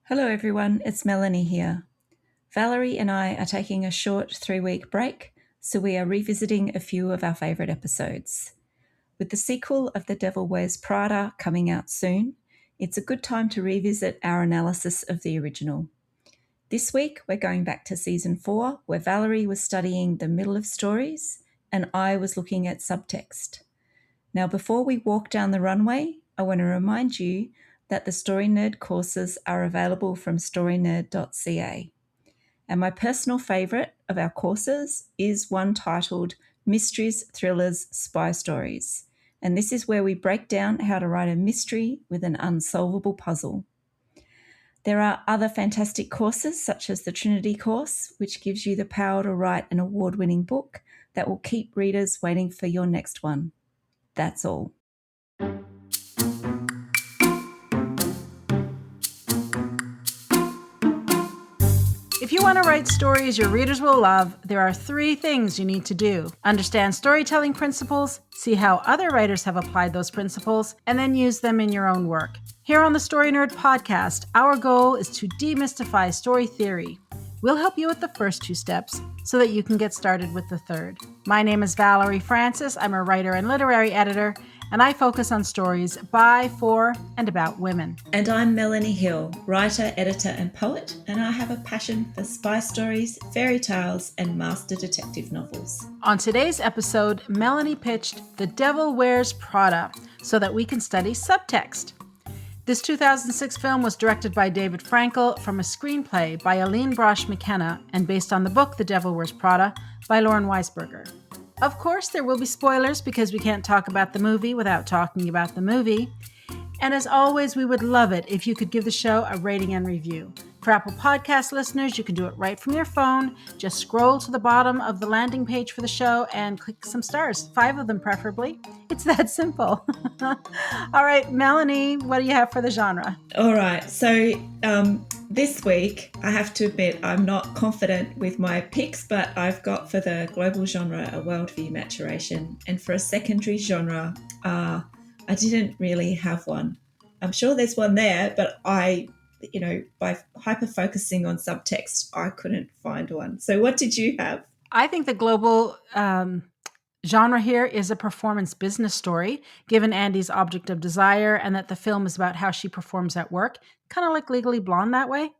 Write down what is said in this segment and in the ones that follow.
Hello everyone, it's Melanie here. Valerie and I are taking a short 3-week break, so we are revisiting a few of our favourite episodes. With the sequel of The Devil Wears Prada coming out soon, it's a good time to revisit our analysis of the original. This week we're going back to season 4, where Valerie was studying the middle of stories and I was looking at subtext. Now, before we walk down the runway, I want to remind you that the Story Nerd courses are available from storynerd.ca. And my personal favourite of our courses is one titled Mysteries, Thrillers, Spy Stories. And this is where we break down how to write a mystery with an unsolvable puzzle. There are other fantastic courses, such as the Trinity course, which gives you the power to write an award-winning book that will keep readers waiting for your next one. That's all. If you want to write stories your readers will love, there are 3 things you need to do. Understand storytelling principles, see how other writers have applied those principles, and then use them in your own work. Here on the Story Nerd podcast, our goal is to demystify story theory. We'll help you with the first 2 steps so that you can get started with the third. My name is Valerie Francis. I'm a writer and literary editor, and I focus on stories by, for, and about women. And I'm Melanie Hill, writer, editor, and poet, and I have a passion for spy stories, fairy tales, and master detective novels. On today's episode, Melanie pitched The Devil Wears Prada so that we can study subtext. This 2006 film was directed by David Frankel from a screenplay by Aline Brosh McKenna and based on the book The Devil Wears Prada by Lauren Weisberger. Of course, there will be spoilers because we can't talk about the movie without talking about the movie. And as always, we would love it if you could give the show a rating and review. For Apple Podcast listeners, you can do it right from your phone. Just scroll to the bottom of the landing page for the show and click some stars, 5 of them preferably. It's that simple. All right, Melanie, what do you have for the genre? All right, so this week, I have to admit, I'm not confident with my picks, but I've got for the global genre a worldview maturation, and for a secondary genre, I didn't really have one. I'm sure there's one there, but by hyper-focusing on subtext, I couldn't find one. So what did you have? I think the global genre here is a performance business story, given Andy's object of desire, and that the film is about how she performs at work, kind of like Legally Blonde that way.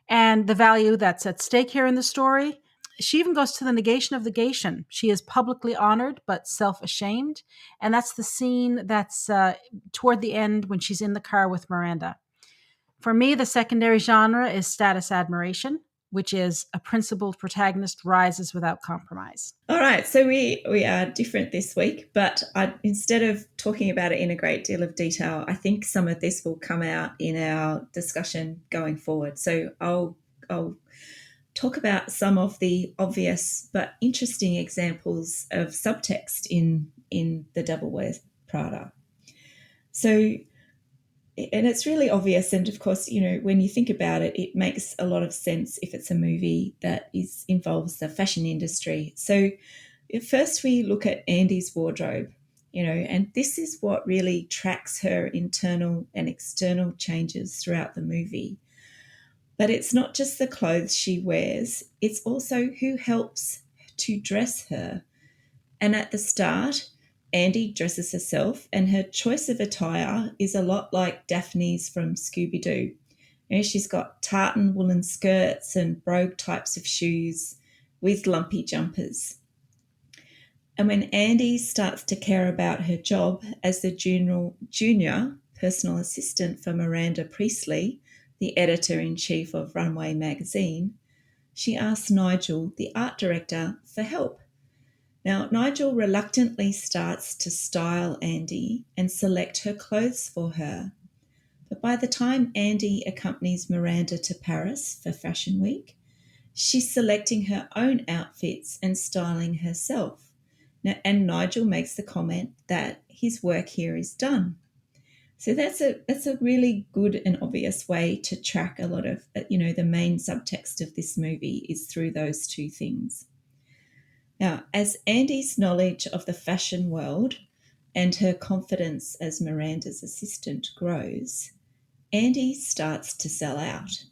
And the value that's at stake here in the story, she even goes to the negation of the negation. She is publicly honored, but self-ashamed. And that's the scene that's toward the end when she's in the car with Miranda. For me, the secondary genre is status admiration, which is a principled protagonist rises without compromise. All right, so we are different this week, but instead of talking about it in a great deal of detail, I think some of this will come out in our discussion going forward. So I'll talk about some of the obvious but interesting examples of subtext in The Devil Wears Prada. So, and it's really obvious, and of course, when you think about it, it makes a lot of sense if it's a movie that involves the fashion industry. So first we look at Andy's wardrobe, and this is what really tracks her internal and external changes throughout the movie. But it's not just the clothes she wears, it's also who helps to dress her. And at the start, Andy dresses herself, and her choice of attire is a lot like Daphne's from Scooby-Doo. She's got tartan woolen skirts and brogue types of shoes with lumpy jumpers. And when Andy starts to care about her job as the junior personal assistant for Miranda Priestley, the editor-in-chief of Runway magazine, she asks Nigel, the art director, for help. Now, Nigel reluctantly starts to style Andy and select her clothes for her. But by the time Andy accompanies Miranda to Paris for Fashion Week, she's selecting her own outfits and styling herself. Now, and Nigel makes the comment that his work here is done. So that's a really good and obvious way to track a lot of, the main subtext of this movie is through those 2 things. Now, as Andy's knowledge of the fashion world and her confidence as Miranda's assistant grows, Andy starts to sell out.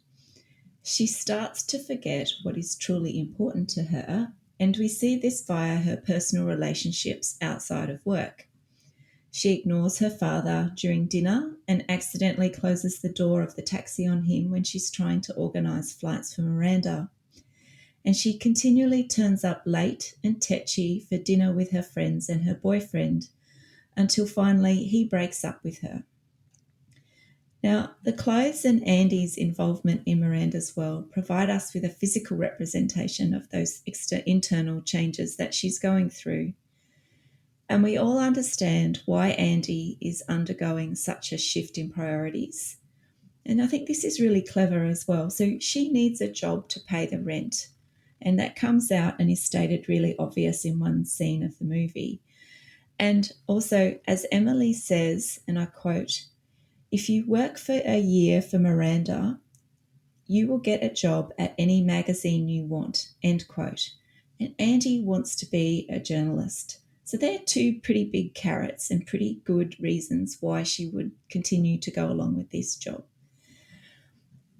She starts to forget what is truly important to her, and we see this via her personal relationships outside of work. She ignores her father during dinner and accidentally closes the door of the taxi on him when she's trying to organise flights for Miranda. And she continually turns up late and tetchy for dinner with her friends and her boyfriend until finally he breaks up with her. Now, the clothes and Andy's involvement in Miranda's world provide us with a physical representation of those internal changes that she's going through. And we all understand why Andy is undergoing such a shift in priorities. And I think this is really clever as well. So she needs a job to pay the rent. And that comes out and is stated really obvious in one scene of the movie. And also, as Emily says, and I quote, "If you work for a year for Miranda, you will get a job at any magazine you want," end quote. And Andy wants to be a journalist. So they're two pretty big carrots and pretty good reasons why she would continue to go along with this job.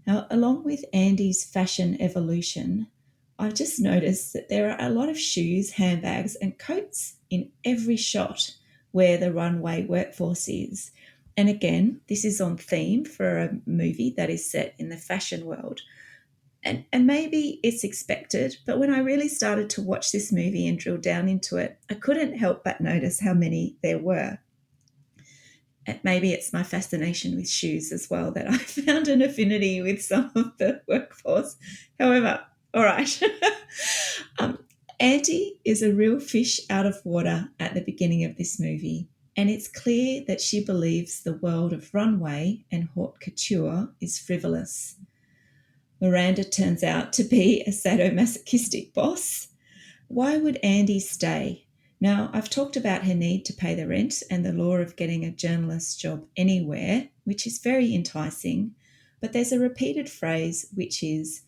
Now, along with Andy's fashion evolution, I've just noticed that there are a lot of shoes, handbags, and coats in every shot where the runway workforce is. And again, this is on theme for a movie that is set in the fashion world. And maybe it's expected, but when I really started to watch this movie and drill down into it, I couldn't help but notice how many there were. And maybe it's my fascination with shoes as well that I found an affinity with some of the workforce. However, all right. Andy is a real fish out of water at the beginning of this movie, and it's clear that she believes the world of runway and haute couture is frivolous. Miranda turns out to be a sadomasochistic boss. Why would Andy stay? Now, I've talked about her need to pay the rent and the lure of getting a journalist's job anywhere, which is very enticing, but there's a repeated phrase which is,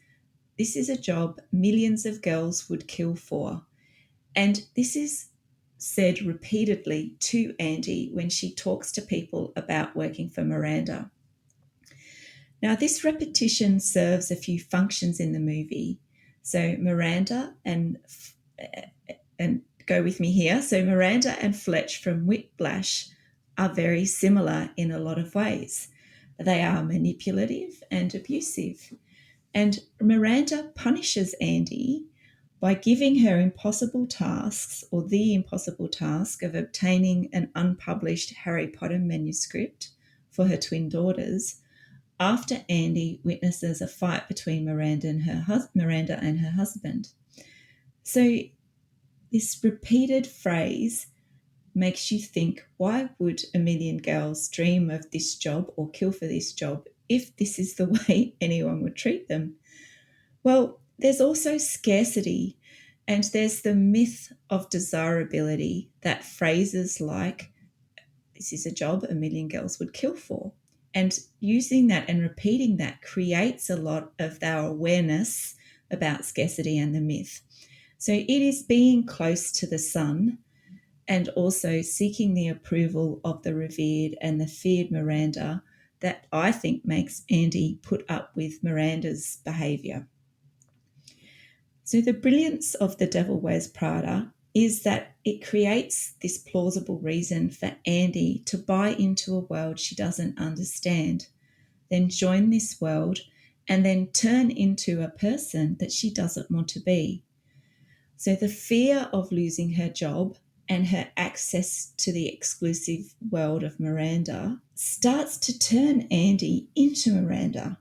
"This is a job millions of girls would kill for." And this is said repeatedly to Andy when she talks to people about working for Miranda. Now, this repetition serves a few functions in the movie. So Miranda and go with me here. So Miranda and Fletch from Whiplash are very similar in a lot of ways. They are manipulative and abusive. And Miranda punishes Andy by giving her impossible tasks, or the impossible task of obtaining an unpublished Harry Potter manuscript for her twin daughters, after Andy witnesses a fight between Miranda and her husband. So this repeated phrase makes you think, why would a million girls dream of this job or kill for this job if this is the way anyone would treat them? Well, there's also scarcity, and there's the myth of desirability that phrases like, "This is a job a million girls would kill for." And using that and repeating that creates a lot of our awareness about scarcity and the myth. So it is being close to the sun and also seeking the approval of the revered and the feared Miranda that I think makes Andy put up with Miranda's behaviour. So the brilliance of The Devil Wears Prada is that it creates this plausible reason for Andy to buy into a world she doesn't understand, then join this world, and then turn into a person that she doesn't want to be. So the fear of losing her job and her access to the exclusive world of Miranda starts to turn Andy into Miranda.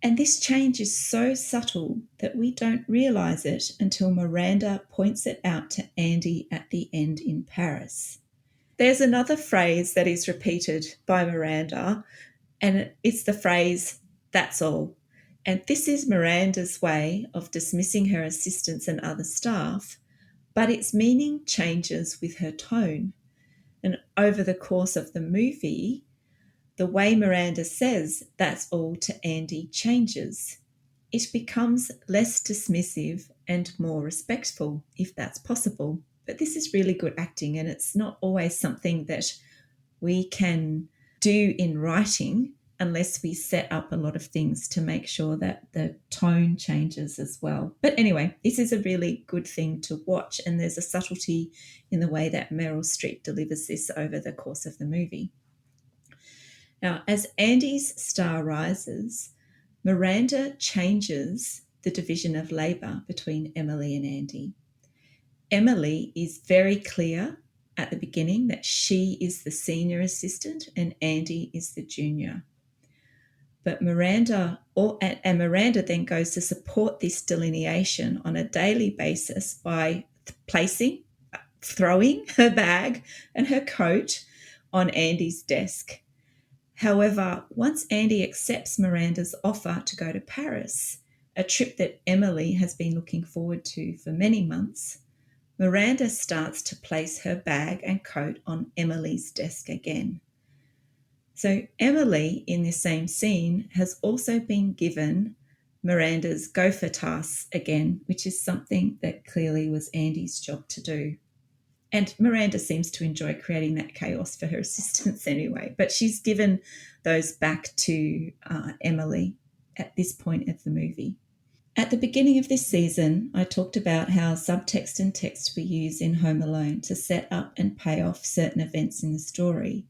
And this change is so subtle that we don't realise it until Miranda points it out to Andy at the end in Paris. There's another phrase that is repeated by Miranda, and it's the phrase, "That's all." And this is Miranda's way of dismissing her assistants and other staff, but its meaning changes with her tone. And over the course of the movie, the way Miranda says "that's all" to Andy changes. It becomes less dismissive and more respectful, if that's possible. But this is really good acting, and it's not always something that we can do in writing, unless we set up a lot of things to make sure that the tone changes as well. But anyway, this is a really good thing to watch, and there's a subtlety in the way that Meryl Streep delivers this over the course of the movie. Now, as Andy's star rises, Miranda changes the division of labour between Emily and Andy. Emily is very clear at the beginning that she is the senior assistant and Andy is the junior. But Miranda then goes to support this delineation on a daily basis by throwing her bag and her coat on Andy's desk. However, once Andy accepts Miranda's offer to go to Paris, a trip that Emily has been looking forward to for many months, Miranda starts to place her bag and coat on Emily's desk again. So Emily, in this same scene, has also been given Miranda's gopher tasks again, which is something that clearly was Andy's job to do. And Miranda seems to enjoy creating that chaos for her assistants anyway, but she's given those back to Emily at this point of the movie. At the beginning of this season, I talked about how subtext and text we use in Home Alone to set up and pay off certain events in the story.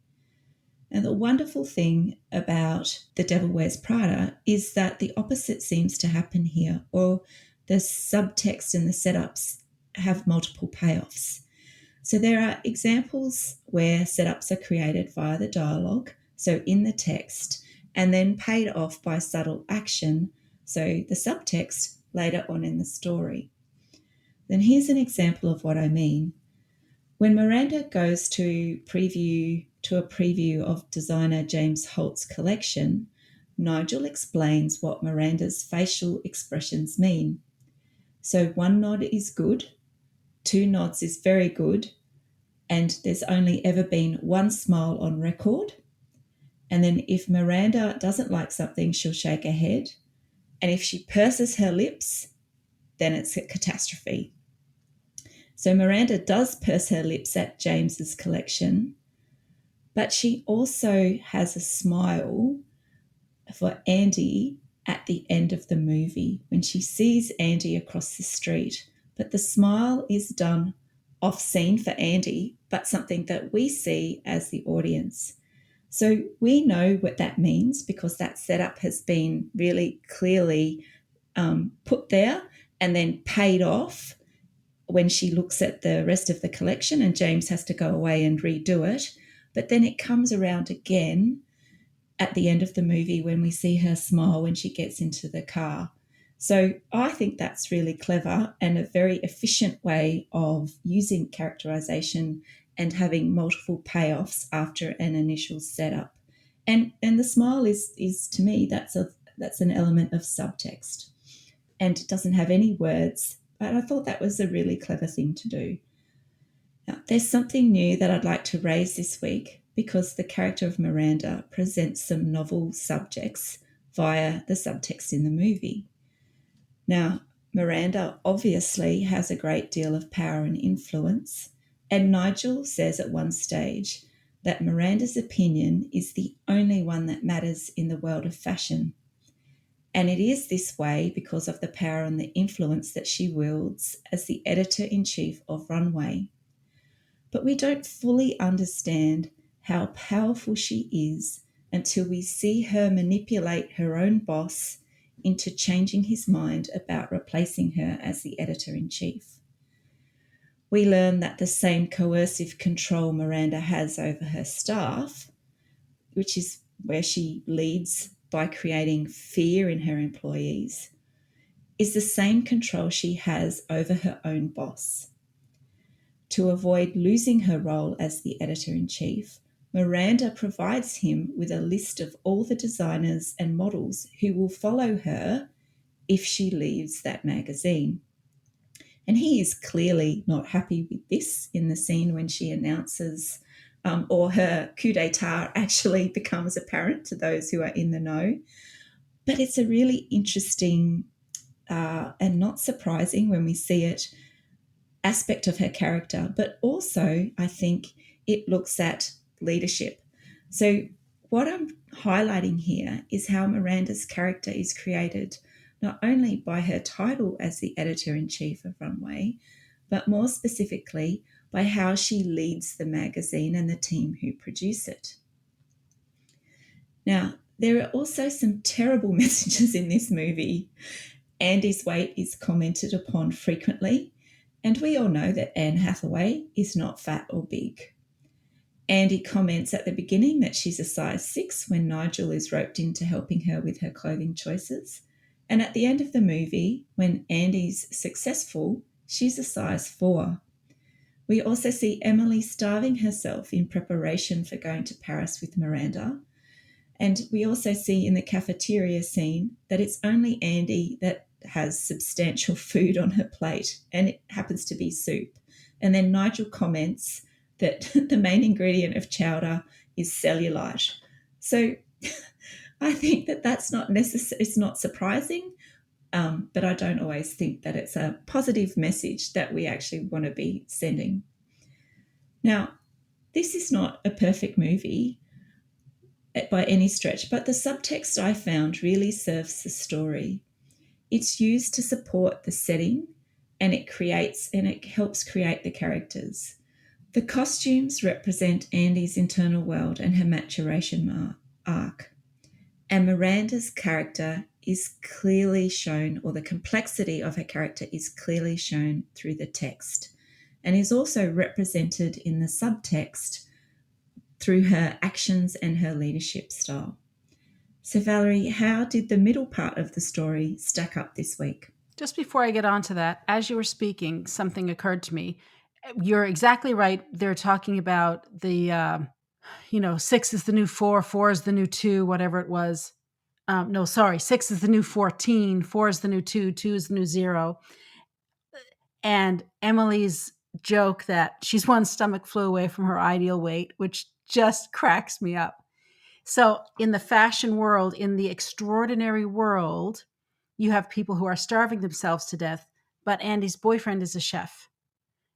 And the wonderful thing about The Devil Wears Prada is that the opposite seems to happen here, or the subtext and the setups have multiple payoffs. So there are examples where setups are created via the dialogue, so in the text, and then paid off by subtle action, so the subtext later on in the story. Then here's an example of what I mean. When Miranda goes to a preview of designer James Holt's collection, Nigel explains what Miranda's facial expressions mean. So 1 nod is good, 2 nods is very good, and there's only ever been 1 smile on record. And then if Miranda doesn't like something, she'll shake her head. And if she purses her lips, then it's a catastrophe. So Miranda does purse her lips at James's collection, but she also has a smile for Andy at the end of the movie when she sees Andy across the street. But the smile is done off scene for Andy, but something that we see as the audience. So we know what that means because that setup has been really clearly put there and then paid off when she looks at the rest of the collection and James has to go away and redo it. But then it comes around again at the end of the movie when we see her smile when she gets into the car. So I think that's really clever and a very efficient way of using characterization and having multiple payoffs after an initial setup. And the smile is to me, that's an element of subtext. And it doesn't have any words, but I thought that was a really clever thing to do. Now, there's something new that I'd like to raise this week because the character of Miranda presents some novel subjects via the subtext in the movie. Now, Miranda obviously has a great deal of power and influence, and Nigel says at one stage that Miranda's opinion is the only one that matters in the world of fashion. And it is this way because of the power and the influence that she wields as the editor-in-chief of Runway. But we don't fully understand how powerful she is until we see her manipulate her own boss into changing his mind about replacing her as the editor-in-chief. We learn that the same coercive control Miranda has over her staff, which is where she leads by creating fear in her employees, is the same control she has over her own boss. To avoid losing her role as the editor-in-chief, Miranda provides him with a list of all the designers and models who will follow her if she leaves that magazine. And he is clearly not happy with this in the scene when she announces or her coup d'etat actually becomes apparent to those who are in the know. But it's a really interesting and not surprising when we see it aspect of her character, but also I think it looks at leadership. So what I'm highlighting here is how Miranda's character is created not only by her title as the editor-in-chief of Runway, but more specifically by how she leads the magazine and the team who produce it. Now, there are also some terrible messages in this movie. Andy's weight is commented upon frequently, and we all know that Anne Hathaway is not fat or big. Andy comments at the beginning that she's a size 6 when Nigel is roped into helping her with her clothing choices. And at the end of the movie, when Andy's successful, she's a size 4. We also see Emily starving herself in preparation for going to Paris with Miranda. And we also see in the cafeteria scene that it's only Andy that has substantial food on her plate, and it happens to be soup. And then Nigel comments that the main ingredient of chowder is cellulite. So I think that that's not necessary. It's not surprising, but I don't always think that it's a positive message that we actually want to be sending. Now, this is not a perfect movie by any stretch, but the subtext I found really serves the story. It's used to support the setting, and it helps create the characters. The costumes represent Andy's internal world and her maturation arc. And Miranda's character is clearly shown, or the complexity of her character is clearly shown through the text, and is also represented in the subtext through her actions and her leadership style. So Valerie, how did the middle part of the story stack up this week? Just before I get on to that, as you were speaking, something occurred to me. You're exactly right. They're talking about the, 6 is the new 4, 4 is the new 2, whatever it was. 6 is the new 14, 4 is the new 2, 2 is the new 0. And Emily's joke that she's one stomach flew away from her ideal weight, which just cracks me up. So in the fashion world, in the extraordinary world, you have people who are starving themselves to death, but Andy's boyfriend is a chef,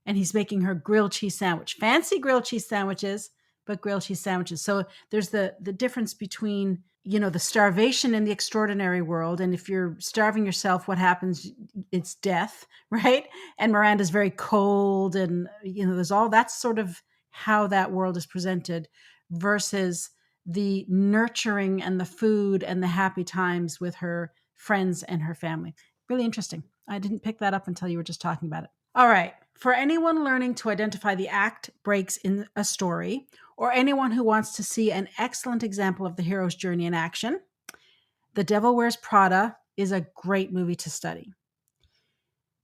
and he's making her grilled cheese sandwich. Fancy grilled cheese sandwiches, but grilled cheese sandwiches. So there's the difference between, the starvation in the extraordinary world. And if you're starving yourself, what happens? It's death, right? And Miranda's very cold, and, there's all that's sort of how that world is presented versus the nurturing and the food and the happy times with her friends and her family. Really interesting. I didn't pick that up until you were just talking about it. All right. For anyone learning to identify the act breaks in a story, or anyone who wants to see an excellent example of the hero's journey in action, The Devil Wears Prada is a great movie to study.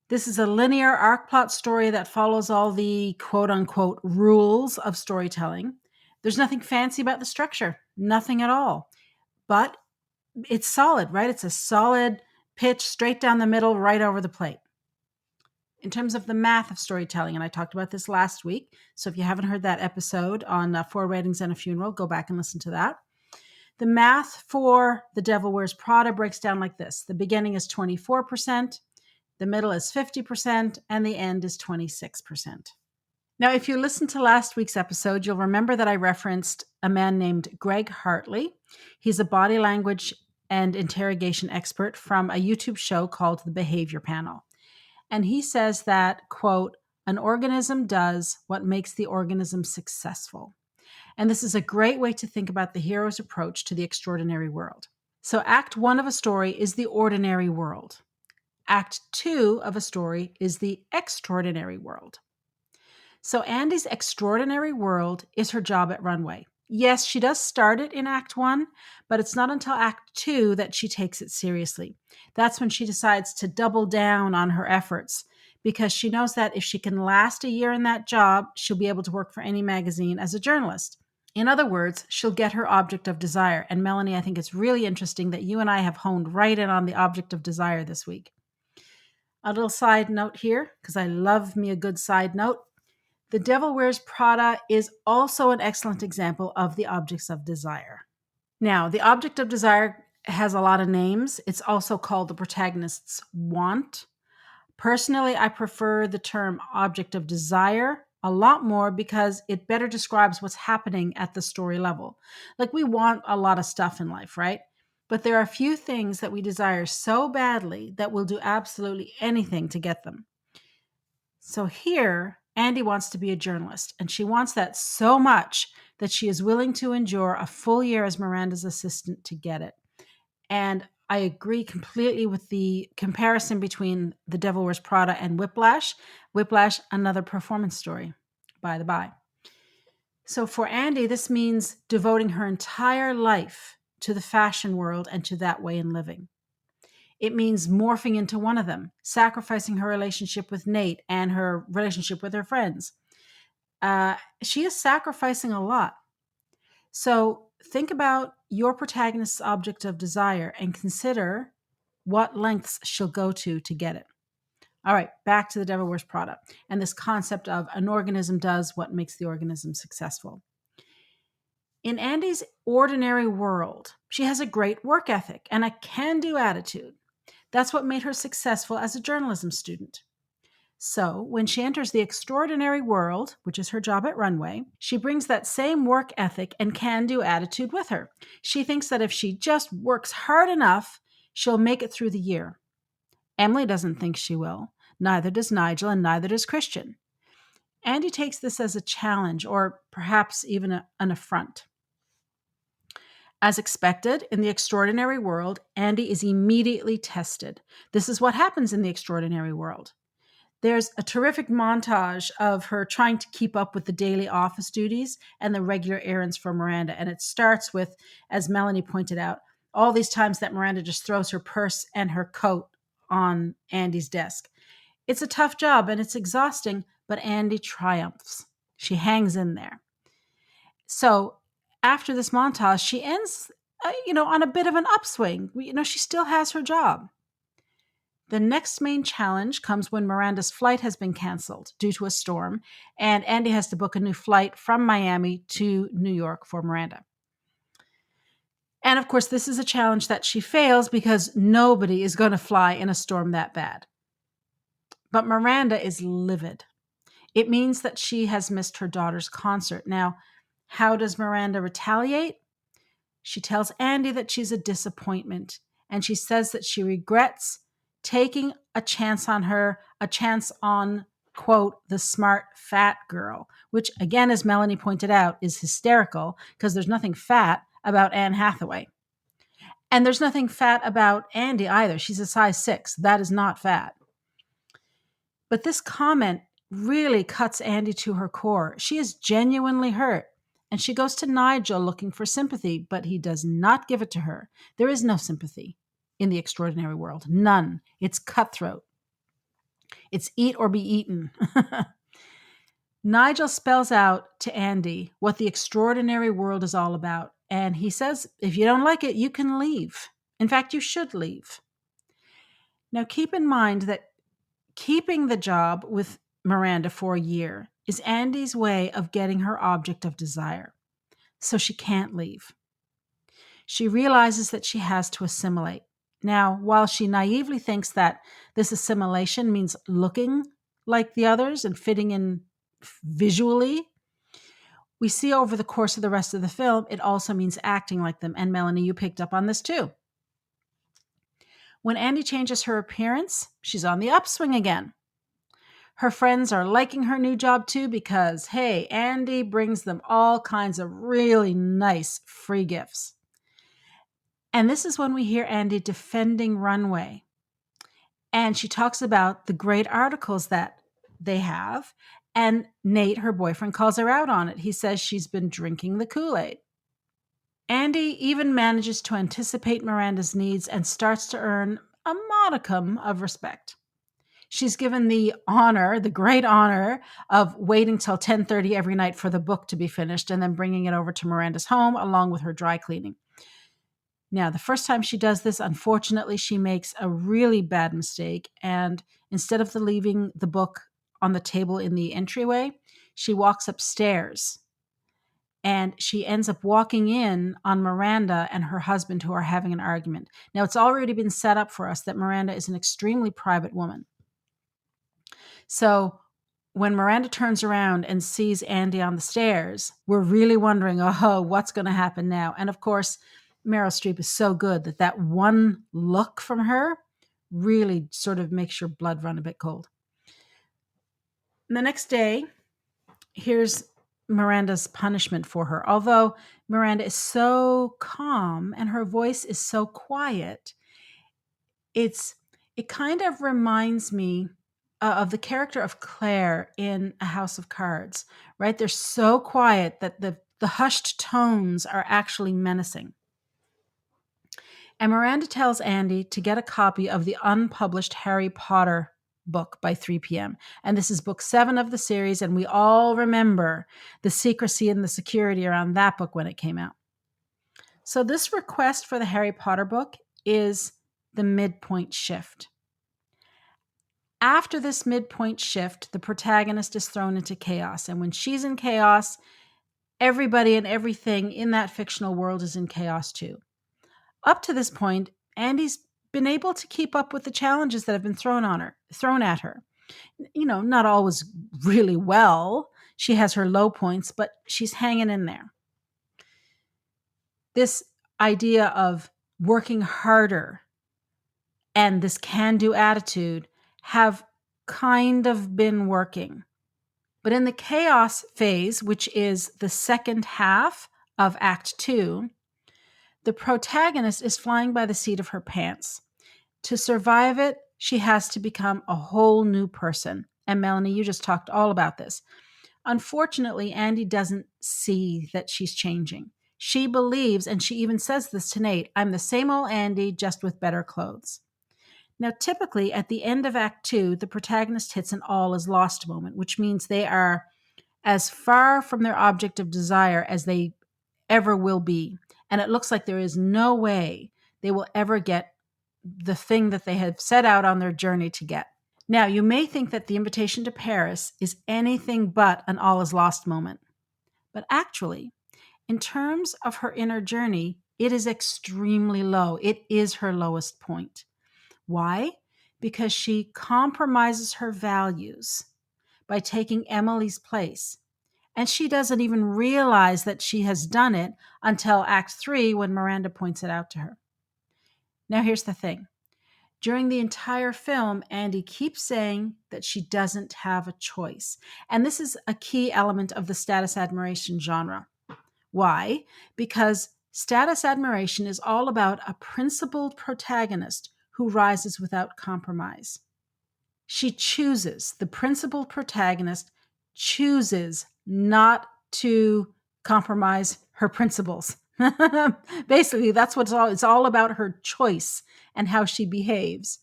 This is a linear Archplot story that follows all the quote-unquote rules of storytelling. There's nothing fancy about the structure, nothing at all. But it's solid, right? It's a solid pitch straight down the middle, right over the plate. In terms of the math of storytelling, and I talked about this last week, so if you haven't heard that episode on 4 Weddings and a Funeral, go back and listen to that. The math for The Devil Wears Prada breaks down like this. The beginning is 24%, the middle is 50%, and the end is 26%. Now, if you listened to last week's episode, you'll remember that I referenced a man named Greg Hartley. He's a body language and interrogation expert from a YouTube show called The Behavior Panel. And he says that, quote, an organism does what makes the organism successful. And this is a great way to think about the hero's approach to the extraordinary world. So Act 1 of a story is the ordinary world. Act 2 of a story is the extraordinary world. So Andy's extraordinary world is her job at Runway. Yes, she does start it in Act 1, but it's not until Act 2 that she takes it seriously. That's when she decides to double down on her efforts, because she knows that if she can last a year in that job, she'll be able to work for any magazine as a journalist. In other words, she'll get her object of desire. And Melanie, I think it's really interesting that you and I have honed right in on the object of desire this week. A little side note here, because I love me a good side note. The Devil Wears Prada is also an excellent example of the objects of desire. Now, the object of desire has a lot of names. It's also called the protagonist's want. Personally, I prefer the term object of desire a lot more because it better describes what's happening at the story level. Like, we want a lot of stuff in life, right? But there are a few things that we desire so badly that we'll do absolutely anything to get them. So here, Andy wants to be a journalist, and she wants that so much that she is willing to endure a full year as Miranda's assistant to get it. And I agree completely with the comparison between The Devil Wears Prada and Whiplash. Whiplash, another performance story, by the by. So for Andy, this means devoting her entire life to the fashion world and to that way in living. It means morphing into one of them, sacrificing her relationship with Nate and her relationship with her friends. She is sacrificing a lot. So think about your protagonist's object of desire and consider what lengths she'll go to get it. All right, back to The Devil Wears Prada and this concept of an organism does what makes the organism successful. In Andy's ordinary world, she has a great work ethic and a can-do attitude. That's what made her successful as a journalism student. So, when she enters the extraordinary world, which is her job at Runway, she brings that same work ethic and can-do attitude with her. She thinks that if she just works hard enough, she'll make it through the year. Emily doesn't think she will. Neither does Nigel, and neither does Christian. Andy takes this as a challenge, or perhaps even an affront. As expected, in the extraordinary world, Andy is immediately tested. This is what happens in the extraordinary world. There's a terrific montage of her trying to keep up with the daily office duties and the regular errands for Miranda. And it starts with, as Melanie pointed out, all these times that Miranda just throws her purse and her coat on Andy's desk. It's a tough job and it's exhausting, but Andy triumphs. She hangs in there. So after this montage, she ends, on a bit of an upswing. She still has her job. The next main challenge comes when Miranda's flight has been canceled due to a storm, and Andy has to book a new flight from Miami to New York for Miranda. And of course, this is a challenge that she fails because nobody is going to fly in a storm that bad. But Miranda is livid. It means that she has missed her daughter's concert. Now, how does Miranda retaliate? She tells Andy that she's a disappointment, and she says that she regrets taking a chance on her, a chance on, quote, the smart fat girl, which again, as Melanie pointed out, is hysterical because there's nothing fat about Anne Hathaway. And there's nothing fat about Andy either. She's a size 6. That is not fat. But this comment really cuts Andy to her core. She is genuinely hurt. And she goes to Nigel looking for sympathy, but he does not give it to her. There is no sympathy in the extraordinary world. None. It's cutthroat. It's eat or be eaten. Nigel spells out to Andy what the extraordinary world is all about. And he says, if you don't like it, you can leave. In fact, you should leave. Now, keep in mind that keeping the job with Miranda for a year is Andy's way of getting her object of desire. So she can't leave. She realizes that she has to assimilate. Now, while she naively thinks that this assimilation means looking like the others and fitting in visually, we see over the course of the rest of the film, it also means acting like them. And Melanie, you picked up on this too. When Andy changes her appearance, she's on the upswing again. Her friends are liking her new job too because, hey, Andy brings them all kinds of really nice free gifts. And this is when we hear Andy defending Runway. And she talks about the great articles that they have. And Nate, her boyfriend, calls her out on it. He says she's been drinking the Kool-Aid. Andy even manages to anticipate Miranda's needs and starts to earn a modicum of respect. She's given the honor, the great honor, of waiting till 10:30 every night for the book to be finished and then bringing it over to Miranda's home along with her dry cleaning. Now, the first time she does this, unfortunately, she makes a really bad mistake. And instead of leaving the book on the table in the entryway, she walks upstairs. And she ends up walking in on Miranda and her husband who are having an argument. Now, it's already been set up for us that Miranda is an extremely private woman. So when Miranda turns around and sees Andy on the stairs, we're really wondering, oh, what's going to happen now? And of course, Meryl Streep is so good that one look from her really sort of makes your blood run a bit cold. And the next day, here's Miranda's punishment for her. Although Miranda is so calm and her voice is so quiet, it kind of reminds me of the character of Claire in A House of Cards, right? They're so quiet that the hushed tones are actually menacing. And Miranda tells Andy to get a copy of the unpublished Harry Potter book by 3 p.m. And this is book 7 of the series, and we all remember the secrecy and the security around that book when it came out. So this request for the Harry Potter book is the midpoint shift. After this midpoint shift, the protagonist is thrown into chaos. And when she's in chaos, everybody and everything in that fictional world is in chaos too. Up to this point, Andy's been able to keep up with the challenges that have been thrown at her. You know, not always really well. She has her low points, but she's hanging in there. This idea of working harder and this can-do attitude have kind of been working. But in the chaos phase, which is the second half of Act 2, the protagonist is flying by the seat of her pants. To survive it, she has to become a whole new person. And Melanie, you just talked all about this. Unfortunately, Andy doesn't see that she's changing. She believes, and she even says this to Nate, I'm the same old Andy, just with better clothes. Now, typically, at the end of Act 2, the protagonist hits an all is lost moment, which means they are as far from their object of desire as they ever will be. And it looks like there is no way they will ever get the thing that they have set out on their journey to get. Now, you may think that the invitation to Paris is anything but an all is lost moment. But actually, in terms of her inner journey, it is extremely low. It is her lowest point. Why? Because she compromises her values by taking Emily's place. And she doesn't even realize that she has done it until Act 3 when Miranda points it out to her. Now, here's the thing. During the entire film, Andy keeps saying that she doesn't have a choice. And this is a key element of the status admiration genre. Why? Because status admiration is all about a principled protagonist who rises without compromise. She chooses, the principal protagonist chooses not to compromise her principles. Basically, that's what it's all about, her choice and how she behaves.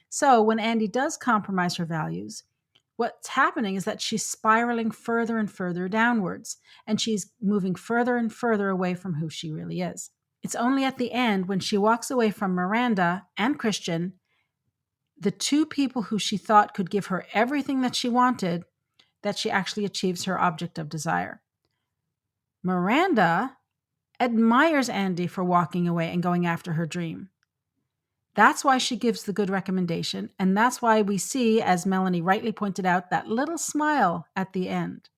So when Andy does compromise her values, what's happening is that she's spiraling further and further downwards, and she's moving further and further away from who she really is. It's only at the end when she walks away from Miranda and Christian, the two people who she thought could give her everything that she wanted, that she actually achieves her object of desire. Miranda admires Andy for walking away and going after her dream. That's why she gives the good recommendation, and that's why we see, as Melanie rightly pointed out, that little smile at the end.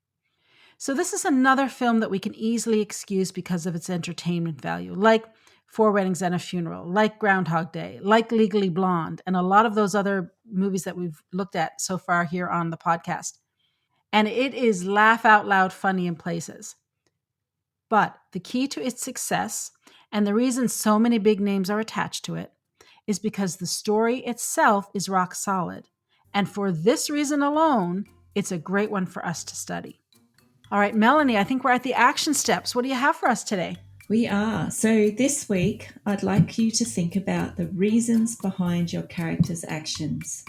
So this is another film that we can easily excuse because of its entertainment value, like Four Weddings and a Funeral, like Groundhog Day, like Legally Blonde, and a lot of those other movies that we've looked at so far here on the podcast. And it is laugh out loud funny in places. But the key to its success, and the reason so many big names are attached to it, is because the story itself is rock solid. And for this reason alone, it's a great one for us to study. All right, Melanie, I think we're at the action steps. What do you have for us today? We are. So this week, I'd like you to think about the reasons behind your character's actions.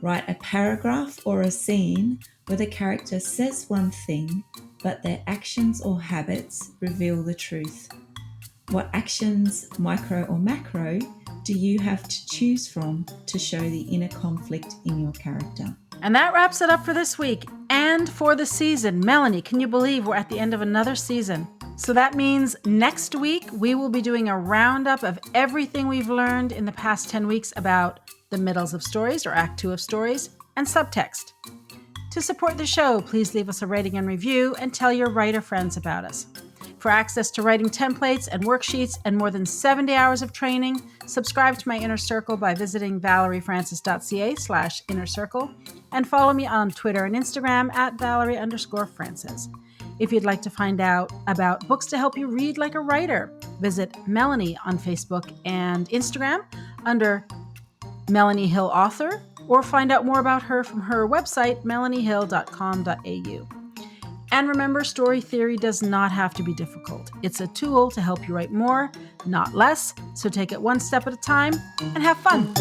Write a paragraph or a scene where the character says one thing, but their actions or habits reveal the truth. What actions, micro or macro, do you have to choose from to show the inner conflict in your character? And that wraps it up for this week and for the season. Melanie, can you believe we're at the end of another season? So that means next week we will be doing a roundup of everything we've learned in the past 10 weeks about the middles of stories, or Act 2 of stories, and subtext. To support the show, please leave us a rating and review and tell your writer friends about us. For access to writing templates and worksheets and more than 70 hours of training, subscribe to my Inner Circle by visiting valeriefrancis.ca/Inner Circle and follow me on Twitter and Instagram at Valerie_Francis. If you'd like to find out about books to help you read like a writer, visit Melanie on Facebook and Instagram under Melanie Hill Author, or find out more about her from her website, melaniehill.com.au. And remember, story theory does not have to be difficult. It's a tool to help you write more, not less. So take it one step at a time and have fun.